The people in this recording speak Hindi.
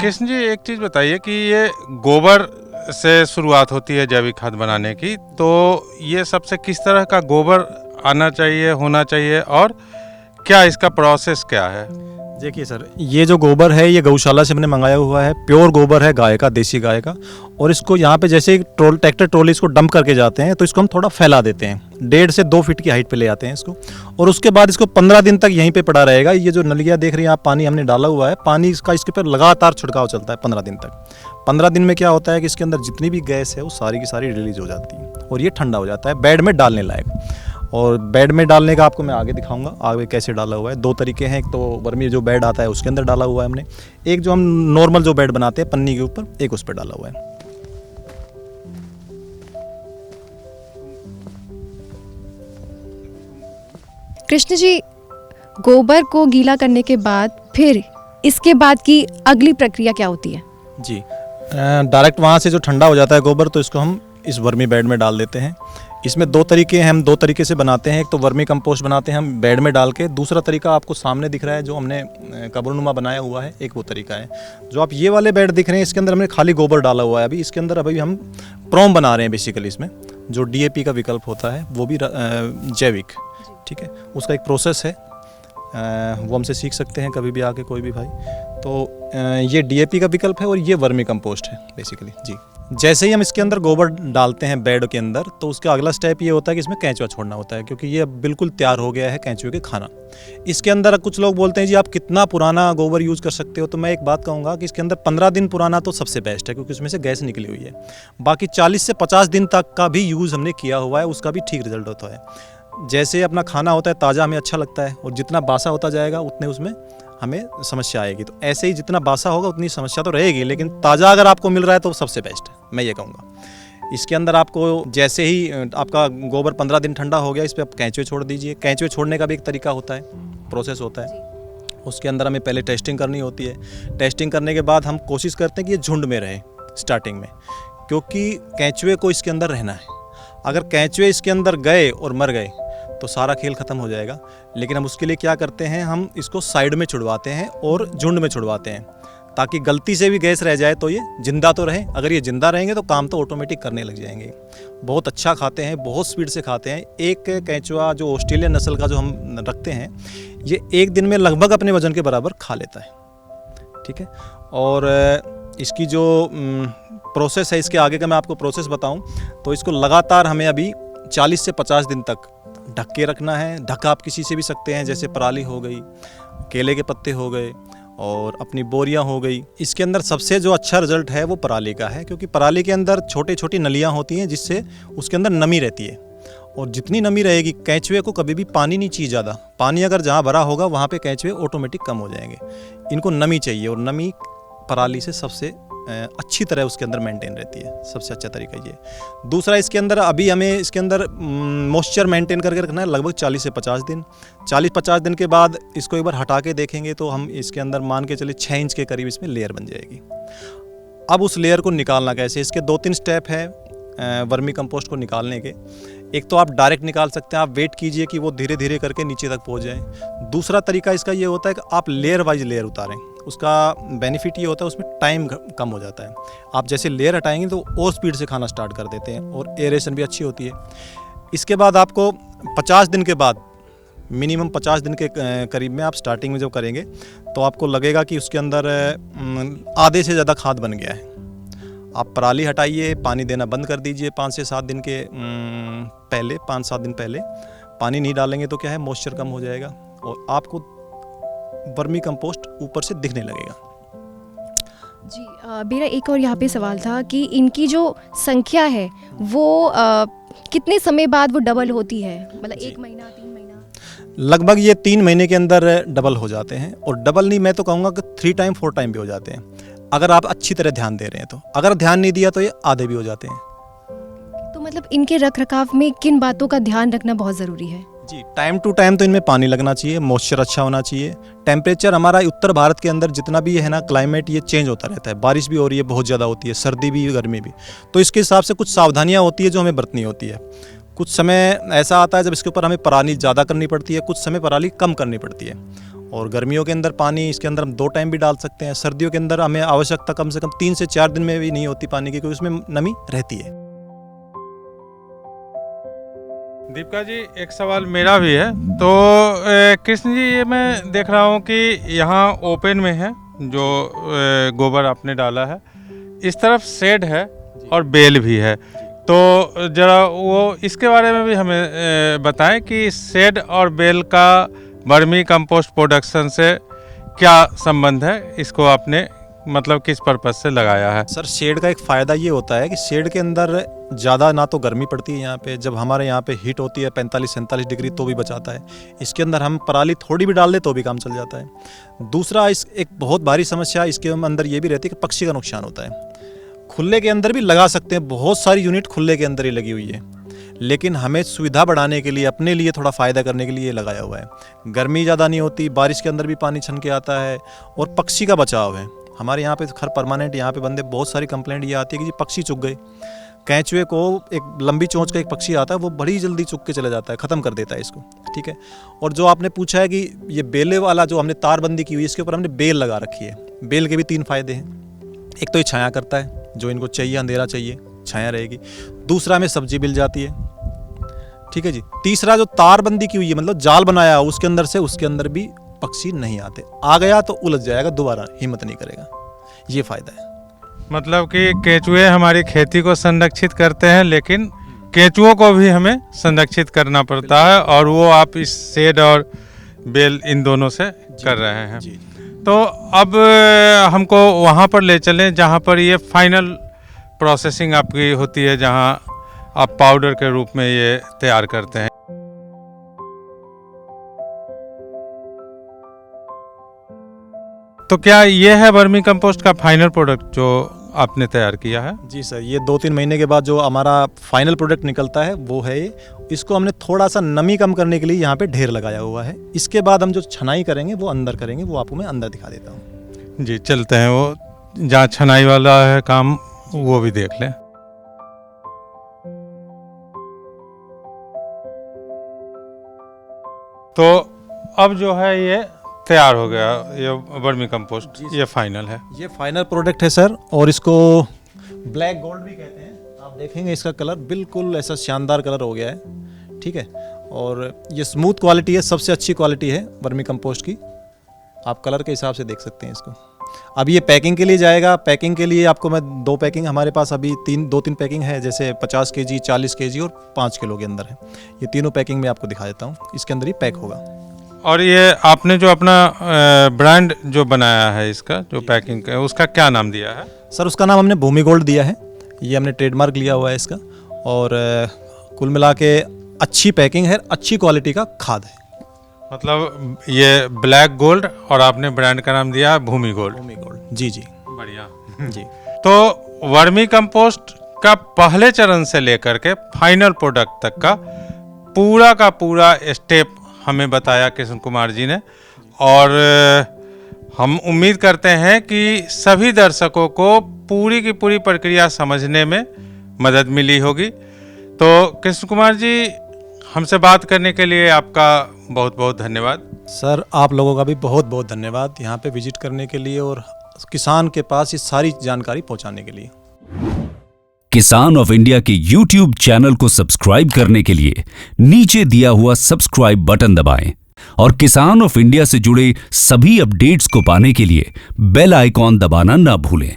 कृष्ण जी, एक चीज़ बताइए कि ये गोबर से शुरुआत होती है जैविक खाद बनाने की, तो ये सबसे किस तरह का गोबर आना चाहिए, होना चाहिए, और क्या इसका प्रोसेस क्या है? देखिए सर, ये जो गोबर है ये गौशाला से हमने मंगाया हुआ है, प्योर गोबर है गाय का, देसी गाय का। और इसको यहाँ पे जैसे ट्रैक्टर ट्रॉली इसको डंप करके जाते हैं तो इसको हम थोड़ा फैला देते हैं, 1.5 से 2 फीट की हाइट पे ले आते हैं इसको। और उसके बाद इसको 15 दिन तक यहीं पे पड़ा रहेगा। ये जो नलिया देख रही हैं आप, पानी हमने डाला हुआ है, पानी इसका इसके ऊपर लगातार छिड़काव चलता है 15 दिन तक। 15 दिन में क्या होता है कि इसके अंदर जितनी भी गैस है वो सारी की सारी रिलीज हो जाती है और ये ठंडा हो जाता है, बेड में डालने लायक। और बेड में डालने का आपको मैं आगे दिखाऊंगा, आगे कैसे डाला हुआ है। 2 तरीके हैं, एक तो वर्मी जो बेड आता है उसके अंदर डाला हुआ है हमने, एक जो हम नॉर्मल जो बेड बनाते हैं पन्नी के ऊपर, एक उस पर डाला हुआ है। कृष्ण जी, गोबर को गीला करने के बाद फिर इसके बाद की अगली प्रक्रिया क्या होती है? जी, डायरेक्ट वहाँ से जो ठंडा हो जाता है गोबर तो इसको हम इस वर्मी बेड में डाल देते हैं। इसमें 2 तरीके हैं, हम 2 तरीके से बनाते हैं। एक तो वर्मी कंपोस्ट बनाते हैं हम बेड में डाल के, दूसरा तरीका आपको सामने दिख रहा है जो हमने कबरनुमा बनाया हुआ है, एक वो तरीका है। जो आप ये वाले बेड दिख रहे हैं इसके अंदर हमने खाली गोबर डाला हुआ है। अभी इसके अंदर अभी हम प्रोम बना रहे हैं बेसिकली। इसमें जो DAP का विकल्प होता है वो भी जैविक, ठीक है, उसका एक प्रोसेस है, वो हमसे सीख सकते हैं कभी भी आके कोई भी भाई। तो ये DAP का विकल्प है और ये वर्मी कंपोस्ट है बेसिकली जी। जैसे ही हम इसके अंदर गोबर डालते हैं बेड के अंदर तो उसका अगला स्टेप ये होता है कि इसमें केंचुआ छोड़ना होता है, क्योंकि ये बिल्कुल तैयार हो गया है केंचुए के खाना। इसके अंदर कुछ लोग बोलते हैं जी आप कितना पुराना गोबर यूज़ कर सकते हो, तो मैं एक बात कहूँगा कि इसके अंदर 15 दिन पुराना तो सबसे बेस्ट है, क्योंकि उसमें से गैस निकली हुई है। बाकी 40 से 50 दिन तक का भी यूज़ हमने किया हुआ है, उसका भी ठीक रिजल्ट होता है। जैसे अपना खाना होता है ताज़ा, हमें अच्छा लगता है, और जितना बासा होता जाएगा उतने उसमें हमें समस्या आएगी। तो ऐसे ही जितना बासा होगा उतनी समस्या तो रहेगी, लेकिन ताज़ा अगर आपको मिल रहा है तो सबसे बेस्ट है, मैं ये कहूँगा। इसके अंदर आपको जैसे ही आपका गोबर 15 दिन ठंडा हो गया, इस पर आप केंचुए छोड़ दीजिए। केंचुए छोड़ने का भी एक तरीका होता है, प्रोसेस होता है। उसके अंदर हमें पहले टेस्टिंग करनी होती है। टेस्टिंग करने के बाद हम कोशिश करते हैं कि ये झुंड में रहे स्टार्टिंग में, क्योंकि केंचुए को इसके अंदर रहना है। अगर केंचुए इसके अंदर गए और मर गए तो सारा खेल ख़त्म हो जाएगा। लेकिन हम उसके लिए क्या करते हैं, हम इसको साइड में छुड़वाते हैं और झुंड में छुड़वाते हैं, ताकि गलती से भी गैस रह जाए तो ये जिंदा तो रहे। अगर ये जिंदा रहेंगे तो काम तो ऑटोमेटिक करने लग जाएंगे। बहुत अच्छा खाते हैं, बहुत स्पीड से खाते हैं। एक केंचुआ जो ऑस्ट्रेलियन नस्ल का जो हम रखते हैं, ये एक दिन में लगभग अपने वजन के बराबर खा लेता है, ठीक है। और इसकी जो प्रोसेस है, इसके आगे का मैं आपको प्रोसेस बताऊं तो इसको लगातार हमें अभी 40 से 50 दिन तक ढक के रखना है। ढक आप किसी से भी सकते हैं, जैसे पराली हो गई, केले के पत्ते हो गए, और अपनी बोरियां हो गई। इसके अंदर सबसे जो अच्छा रिजल्ट है वो पराली का है, क्योंकि पराली के अंदर छोटी छोटी नलियां होती हैं जिससे उसके अंदर नमी रहती है। और जितनी नमी रहेगी, केंचुए को कभी भी पानी नहीं चाहिए ज़्यादा। पानी अगर जहाँ भरा होगा वहाँ पे केंचुए ऑटोमेटिक कम हो जाएंगे। इनको नमी चाहिए, और नमी पराली से सबसे अच्छी तरह उसके अंदर मेंटेन रहती है। सबसे अच्छा तरीका ये। दूसरा, इसके अंदर अभी हमें इसके अंदर मॉइस्चर मेंटेन करके रखना है लगभग 40 से 50 दिन। 40-50 दिन के बाद इसको एक बार हटा के देखेंगे तो हम इसके अंदर मान के चलिए 6 इंच के करीब इसमें लेयर बन जाएगी। अब उस लेयर को निकालना कैसे, इसके 2-3 स्टेप है वर्मी कंपोस्ट को निकालने के। एक तो आप डायरेक्ट निकाल सकते हैं, आप वेट कीजिए कि वो धीरे धीरे करके नीचे तक पहुंच जाए। दूसरा तरीका इसका ये होता है कि आप लेयर वाइज लेयर उतारें। उसका बेनिफिट ये होता है, उसमें टाइम कम हो जाता है। आप जैसे लेयर हटाएंगे तो और स्पीड से खाना स्टार्ट कर देते हैं, और एरेशन भी अच्छी होती है। इसके बाद आपको 50 दिन के बाद, मिनिमम 50 दिन के करीब में आप स्टार्टिंग में जब करेंगे तो आपको लगेगा कि उसके अंदर आधे से ज़्यादा खाद बन गया है। आप पराली हटाइए, पानी देना बंद कर दीजिए 5 से 7 दिन के पहले, 5-7 दिन पहले पानी नहीं डालेंगे तो क्या है, मॉइस्चर कम हो जाएगा और आपको वर्मी कंपोस्ट ऊपर से दिखने लगेगा। जी, मेरा एक और यहाँ पे सवाल था कि इनकी जो संख्या है वो कितने समय बाद वो डबल होती है, मतलब 1 महीना, 3 महीना? लगभग ये 3 महीने के अंदर डबल हो जाते हैं, और डबल नहीं, मैं तो कहूँगा कि 3 टाइम 4 टाइम भी हो जाते हैं, अगर आप अच्छी तरह ध्यान दे रहे हैं तो। अगर ध्यान नहीं दिया तो ये आधे भी हो जाते हैं। तो मतलब इनके रख रखाव में किन बातों का ध्यान रखना बहुत ज़रूरी है? जी, टाइम टू टाइम तो इनमें पानी लगना चाहिए, मॉइस्चर अच्छा होना चाहिए। टेम्परेचर हमारा उत्तर भारत के अंदर जितना भी है ना, क्लाइमेट ये चेंज होता रहता है। बारिश भी हो रही है, बहुत ज़्यादा होती है, सर्दी भी, गर्मी भी। तो इसके हिसाब से कुछ सावधानियाँ होती है जो हमें बरतनी होती है। कुछ समय ऐसा आता है जब इसके ऊपर हमें पराली ज़्यादा करनी पड़ती है, कुछ समय पराली कम करनी पड़ती है। और गर्मियों के अंदर पानी इसके अंदर हम 2 टाइम भी डाल सकते हैं। सर्दियों के अंदर हमें आवश्यकता कम से कम 3 से 4 दिन में भी नहीं होती पानी की, क्योंकि उसमें नमी रहती है। दीपिका जी, एक सवाल मेरा भी है। तो कृष्ण जी, ये मैं देख रहा हूँ कि यहाँ ओपन में है जो गोबर आपने डाला है, इस तरफ शेड है और बेल भी है। तो जरा वो इसके बारे में भी हमें बताएं कि शेड और बेल का वर्मी कंपोस्ट प्रोडक्शन से क्या संबंध है, इसको आपने मतलब किस पर्पज से लगाया है? सर, शेड का एक फ़ायदा ये होता है कि शेड के अंदर ज़्यादा ना तो गर्मी पड़ती है यहाँ पे, जब हमारे यहाँ पे हीट होती है 45-47 डिग्री तो भी बचाता है। इसके अंदर हम पराली थोड़ी भी डाल दे तो भी काम चल जाता है। दूसरा, इस एक बहुत भारी समस्या इसके अंदर ये भी रहती है कि पक्षी का नुकसान होता है। खुले के अंदर भी लगा सकते हैं, बहुत सारी यूनिट खुले के अंदर ही लगी हुई है, लेकिन हमें सुविधा बढ़ाने के लिए, अपने लिए थोड़ा फ़ायदा करने के लिए ये लगाया हुआ है। गर्मी ज़्यादा नहीं होती, बारिश के अंदर भी पानी छन के आता है और पक्षी का बचाव है। हमारे यहाँ पे खर परमानेंट यहाँ पे बंदे बहुत सारी कंप्लेंट ये आती है कि जी पक्षी चुग गए। कैंचुए को एक लंबी चोंच का एक पक्षी आता है, वो बड़ी जल्दी चुग के चला जाता है, ख़त्म कर देता है इसको, ठीक है। और जो आपने पूछा है कि ये बेले वाला जो हमने तारबंदी की हुई है, इसके ऊपर हमने बेल लगा रखी है। बेल के भी 3 फ़ायदे हैं। एक तो ये छाया करता है, जो इनको चाहिए, अंधेरा चाहिए, छाया रहेगी। दूसरा, हमें सब्जी मिल जाती है, ठीक है जी। तीसरा, जो तारबंदी की हुई है, मतलब जाल बनाया है उसके अंदर से, उसके अंदर भी पक्षी नहीं आते। आ गया तो उलझ जाएगा, दोबारा हिम्मत नहीं करेगा। ये फ़ायदा है। मतलब कि केंचुए हमारी खेती को संरक्षित करते हैं, लेकिन केंचुओं को भी हमें संरक्षित करना पड़ता है, और वो आप इस शेड और बेल इन दोनों से कर रहे हैं। जी। तो अब हमको वहाँ पर ले चलें जहाँ पर ये फाइनल प्रोसेसिंग आपकी होती है, जहाँ आप पाउडर के रूप में ये तैयार करते हैं। तो क्या ये है वर्मी कंपोस्ट का फाइनल प्रोडक्ट जो आपने तैयार किया है? जी सर, ये 2-3 महीने के बाद जो हमारा फाइनल प्रोडक्ट निकलता है वो है ये। इसको हमने थोड़ा सा नमी कम करने के लिए यहाँ पे ढेर लगाया हुआ है। इसके बाद हम जो छनाई करेंगे वो अंदर करेंगे, वो आपको मैं अंदर दिखा देता हूँ। जी, चलते हैं, वो जहाँ छनाई वाला है काम वो भी देख लें। तो अब जो है ये तैयार हो गया, ये वर्मी कंपोस्ट, ये फाइनल है। ये फाइनल प्रोडक्ट है सर, और इसको ब्लैक गोल्ड भी कहते हैं। आप देखेंगे इसका कलर बिल्कुल ऐसा शानदार कलर हो गया है, ठीक है। और ये स्मूथ क्वालिटी है, सबसे अच्छी क्वालिटी है वर्मी कंपोस्ट की। आप कलर के हिसाब से देख सकते हैं इसको। अब ये पैकिंग के लिए जाएगा। पैकिंग के लिए आपको मैं 2 पैकिंग, हमारे पास अभी 2-3 पैकिंग है, जैसे 50 kg, 40 kg और 5 किलो के अंदर है। ये तीनों पैकिंग मैं आपको दिखा देता हूँ। इसके अंदर ही पैक होगा। और ये आपने जो अपना ब्रांड जो बनाया है, इसका जो पैकिंग का, उसका क्या नाम दिया है? सर, उसका नाम हमने भूमि गोल्ड दिया है। ये हमने ट्रेडमार्क लिया हुआ है इसका। और कुल मिला के अच्छी पैकिंग है, अच्छी क्वालिटी का खाद है। मतलब ये ब्लैक गोल्ड और आपने ब्रांड का नाम दिया भूमि गोल्ड। भूमि गोल्ड, जी जी, बढ़िया जी। तो वर्मी कंपोस्ट का पहले चरण से लेकर के फाइनल प्रोडक्ट तक का पूरा स्टेप हमें बताया कृष्ण कुमार जी ने, और हम उम्मीद करते हैं कि सभी दर्शकों को पूरी की पूरी प्रक्रिया समझने में मदद मिली होगी। तो कृष्ण कुमार जी, हमसे बात करने के लिए आपका बहुत बहुत धन्यवाद। सर, आप लोगों का भी बहुत बहुत धन्यवाद यहाँ पे विजिट करने के लिए और किसान के पास ये सारी जानकारी पहुँचाने के लिए। किसान ऑफ इंडिया के YouTube चैनल को सब्सक्राइब करने के लिए नीचे दिया हुआ सब्सक्राइब बटन दबाएं और किसान ऑफ इंडिया से जुड़े सभी अपडेट्स को पाने के लिए बेल आइकॉन दबाना ना भूलें।